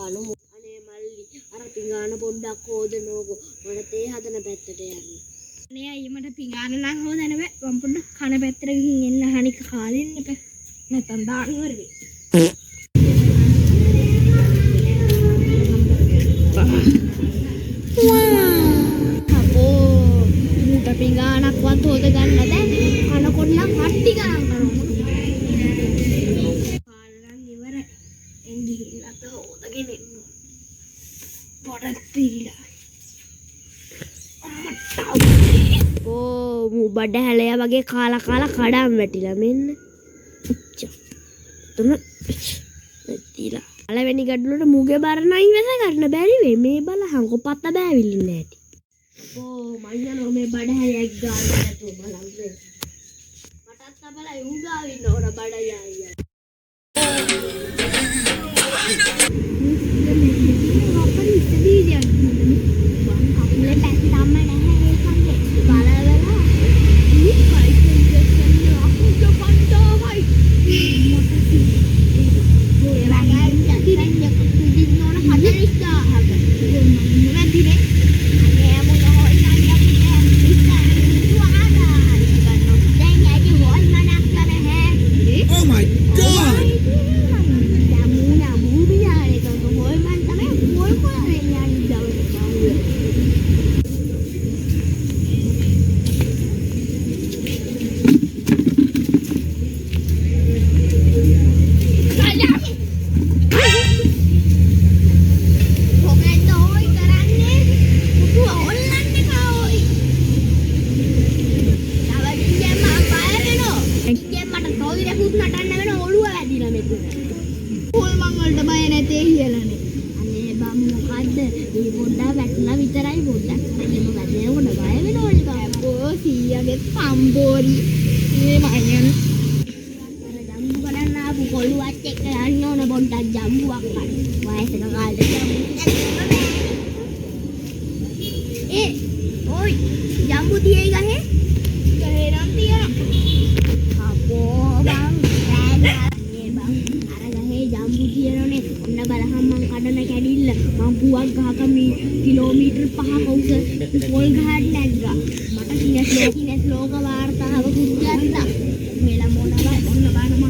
අනේ මල්ලි අර පිඟාන පොඩ්ඩක් හොදනෝකෝ මට තේ හදන පැත්තට යන්න. අනේ අයියේ මට පිඟාන නම් හොදන්න බෑ. මම පොඩ්ඩක් කන පැත්තට ගිහින් එන්න හනික කාලෙන්න එපා. නැත්තම් දාන්න ඉවර වෙයි. අපෝ මුට පිඟානක්වත් හොද ගන්න දැන් කනකොට නම් කට්ටි ගණන් කරනවා. කාලෙන් ඉවර එන්නේ හිලත හොදගෙන එන්න. පොඩක් පිළිලා. මු බඩ හැලය වගේ කාලා කඩම් වැටිලා මෙන්න. තුන තියලා. පළවෙනි ගඩොලට මුගේ බර නයි වෙස ගන්න බැරි වෙයි. මේ බලහංකො පත්ත බෑවිලින් නැටි. අපෝ මයියනෝ මේ බඩ හැලයක් ගාන්න නැතුව බලන්න. මටත් අපලයි උන් ගාවින්න ඕන බඩ යයියා. අපරි ඉස්සදීදියක්. වන් කකුලේ පැත්තම නැහැ ඒකන්නේ. බලවලා මේ කයිකෙන් ගස්සන්නේ අකුඩ පණ්ඩාවයි. Pambori ini main jambu kan aku kalau acek kayaknya udah bontak jambu akan wah sedang ada jambu oi jambu dia kan nanti ya apa bang bang arah jambu dia nih udah balaham mang kadang naik adil mampuan kami kilometer paha kau se pol ghat naga Kines loka wartaව කුජ්ජන්ත මෙලා මොනවා ඔන්න බලන්න මම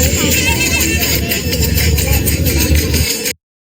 හදලා